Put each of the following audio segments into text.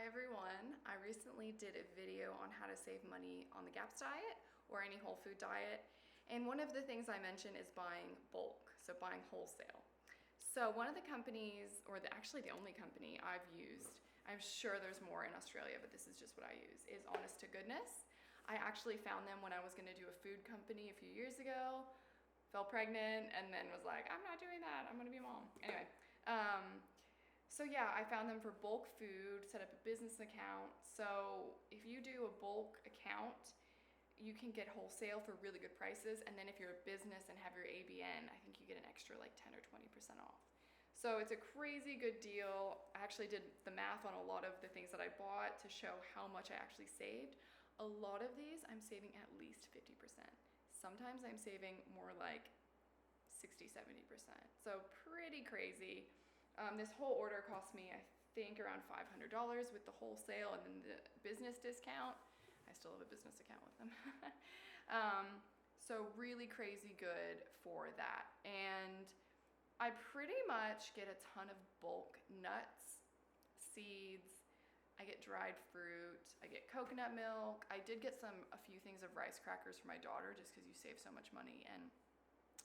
everyone. I recently did a video on how to save money on the GAPS diet or any whole food diet. And one of the things I mentioned is buying bulk, so buying wholesale. So one of the companies, or actually the only company I've used, I'm sure there's more in Australia, but this is just what I use, is Honest to Goodness. I actually found them when I was gonna do a food company a few years ago, fell pregnant, and then was like, I'm not doing that, I'm gonna be a mom. Anyway, so yeah, I found them for bulk food, set up a business account. So if you do a bulk account, you can get wholesale for really good prices. And then if you're a business and have your ABN, I think you get an extra like 10 or 20% off. So it's a crazy good deal. I actually did the math on a lot of the things that I bought to show how much I actually saved. A lot of these I'm saving at least 50%. Sometimes I'm saving more like 60, 70%. So pretty crazy. This whole order cost me, I think, around $500 with the wholesale and then the business discount. I still have a business account with them. So really crazy good for that. And I pretty much get a ton of bulk nuts, seeds. I get dried fruit. I get coconut milk. I did get a few things of rice crackers for my daughter just because you save so much money. And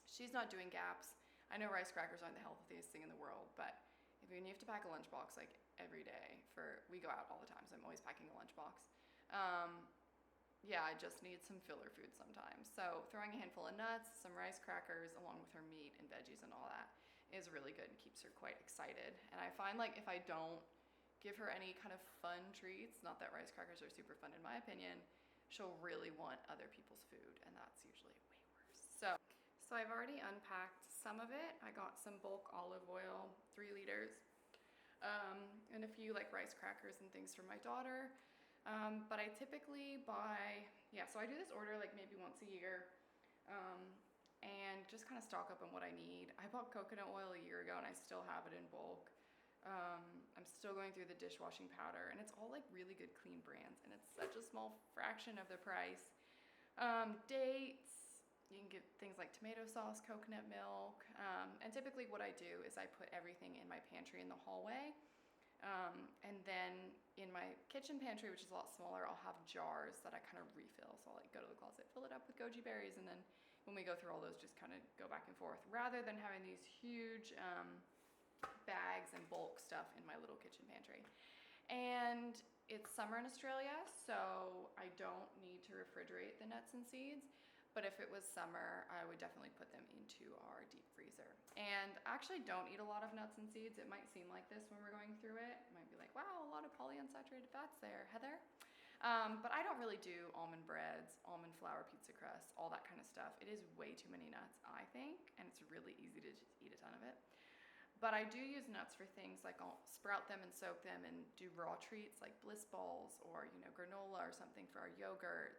she's not doing GAPS. I know rice crackers aren't the healthiest thing in the world, but if you have to pack a lunchbox like every day we go out all the time, so I'm always packing a lunchbox. Yeah, I just need some filler food sometimes. So throwing a handful of nuts, some rice crackers, along with her meat and veggies and all that is really good and keeps her quite excited. And I find like if I don't give her any kind of fun treats, not that rice crackers are super fun in my opinion, she'll really want other people's food, and that's usually way worse. So I've already unpacked some of it. I got some bulk olive oil, 3 liters, and a few like rice crackers and things for my daughter. But I typically buy, so I do this order like maybe once a year, and just kind of stock up on what I need. I bought coconut oil a year ago and I still have it in bulk. I'm still going through the dishwashing powder, and it's all like really good clean brands, and it's such a small fraction of the price. Dates, you can get things like tomato sauce, coconut milk, and typically what I do is I put everything in my pantry in the hallway, and then in my kitchen pantry, which is a lot smaller, I'll have jars that I kind of refill. So I'll like go to the closet, fill it up with goji berries, and then when we go through all those, just kind of go back and forth, rather than having these huge bags and bulk stuff in my little kitchen pantry. And it's summer in Australia, so I don't need to refrigerate the nuts and seeds. But if it was summer, I would definitely put them into our deep freezer. And I actually don't eat a lot of nuts and seeds. It might seem like this when we're going through it. It might be like, wow, a lot of polyunsaturated fats there, Heather. But I don't really do almond breads, almond flour pizza crust, all that kind of stuff. It is way too many nuts, I think, and it's really easy to just eat a ton of it. But I do use nuts for things like I'll sprout them and soak them and do raw treats like bliss balls or, granola or something for our yogurt.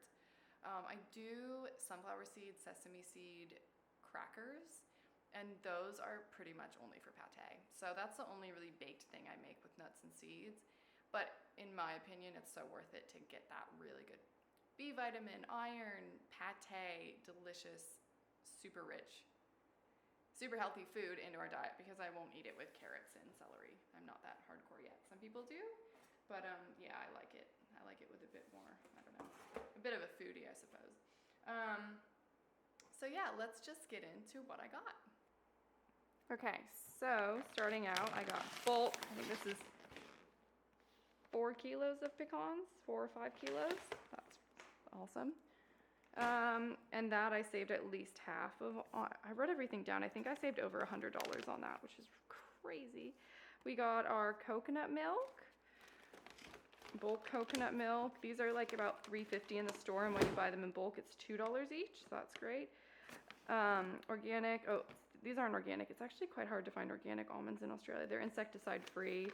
I do sunflower seed, sesame seed crackers, and those are pretty much only for pate. So that's the only really baked thing I make with nuts and seeds. But in my opinion, it's so worth it to get that really good B vitamin, iron, pate, delicious, super rich, super healthy food into our diet, because I won't eat it with carrots and celery. I'm not that hardcore yet. Some people do, but yeah, I like it. I like it with a bit more, I don't know, a bit of a foodie, I suppose. So yeah, let's just get into what I got. Okay, so starting out, I got bulk. I think this is 4 kilos of pecans, 4 or 5 kilos. That's awesome. And that I saved at least half of. I wrote everything down. I think I saved over $100 on that, which is crazy. We got our coconut milk. Bulk coconut milk. These are like about $3.50 in the store, and when you buy them in bulk, it's $2 each, so that's great. Organic. Oh, these aren't organic. It's actually quite hard to find organic almonds in Australia. They're insecticide free.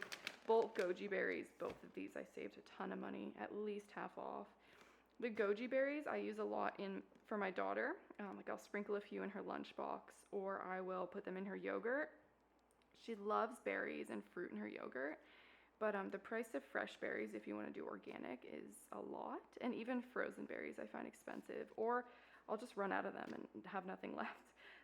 Bulk goji berries. Both of these I saved a ton of money, at least half off. The goji berries I use a lot for my daughter. Like I'll sprinkle a few in her lunchbox, or I will put them in her yogurt. She loves berries and fruit in her yogurt. But the price of fresh berries, if you want to do organic, is a lot. And even frozen berries I find expensive, or I'll just run out of them and have nothing left.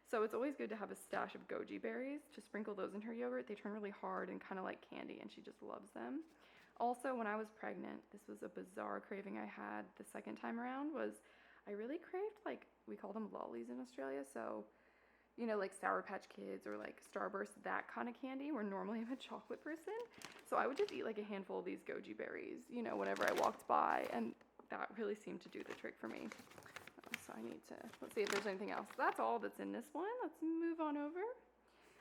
So it's always good to have a stash of goji berries, to sprinkle those in her yogurt. They turn really hard and kind of like candy, and she just loves them. Also, when I was pregnant, this was a bizarre craving I had the second time around, was I really craved, like, we call them lollies in Australia, so, you know, like Sour Patch Kids or like Starburst, that kind of candy, where normally I'm a chocolate person. So I would just eat like a handful of these goji berries, you know, whenever I walked by, and that really seemed to do the trick for me. So I need to, let's see if there's anything else. That's all that's in this one. Let's move on over.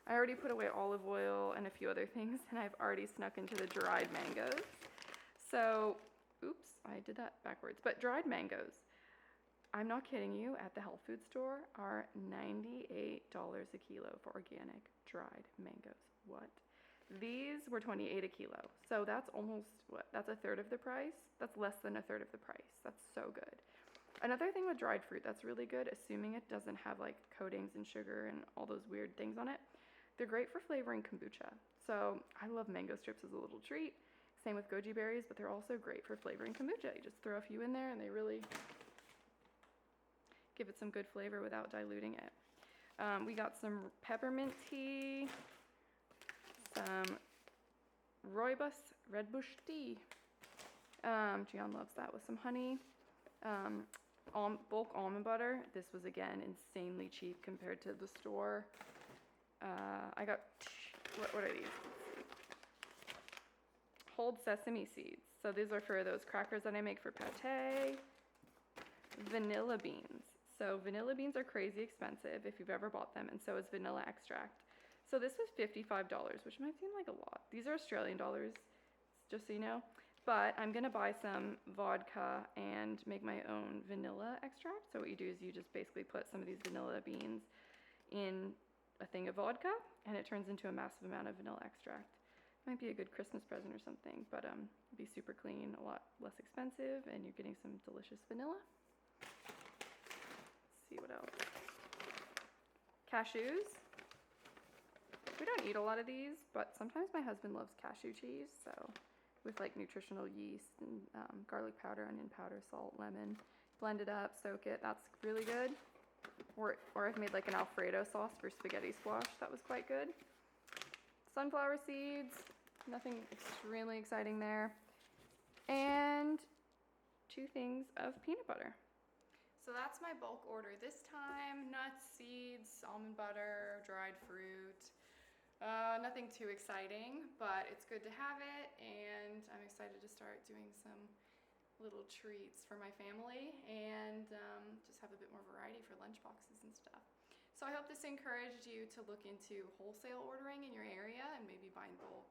I already put away olive oil and a few other things, and I've already snuck into the dried mangoes. So, oops, I did that backwards. But dried mangoes, I'm not kidding you, at the health food store are $98 a kilo for organic dried mangoes. What? These were $28 a kilo. So that's almost, what? That's a third of the price? That's less than a third of the price. That's so good. Another thing with dried fruit that's really good, assuming it doesn't have like coatings and sugar and all those weird things on it, they're great for flavoring kombucha. So I love mango strips as a little treat. Same with goji berries, but they're also great for flavoring kombucha. You just throw a few in there and they really give it some good flavor without diluting it. We got some peppermint tea, some rooibos red bush tea. Gian loves that, with some honey. Bulk almond butter. This was, again, insanely cheap compared to the store. I got, what are these? Whole sesame seeds. So these are for those crackers that I make for pate. Vanilla beans. So vanilla beans are crazy expensive if you've ever bought them, and so is vanilla extract. So this was $55, which might seem like a lot. These are Australian dollars, just so you know. But I'm gonna buy some vodka and make my own vanilla extract. So what you do is you just basically put some of these vanilla beans in a thing of vodka, and it turns into a massive amount of vanilla extract. Might be a good Christmas present or something, but it'd be super clean, a lot less expensive, and you're getting some delicious vanilla. Let's see what else. Cashews. We don't eat a lot of these, but sometimes my husband loves cashew cheese, so with like nutritional yeast and garlic powder, onion powder, salt, lemon, blend it up, soak it. That's really good. Or I've made like an Alfredo sauce for spaghetti squash. That was quite good. Sunflower seeds, nothing extremely exciting there. And 2 things of peanut butter. So that's my bulk order this time. Nuts, seeds, almond butter, dried fruit. Nothing too exciting, but it's good to have it, and I'm excited to start doing some little treats for my family and just have a bit more variety for lunch boxes and stuff. So I hope this encouraged you to look into wholesale ordering in your area and maybe buying bulk.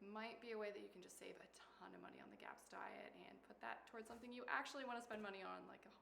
Might be a way that you can just save a ton of money on the GAPS diet and put that towards something you actually want to spend money on, like a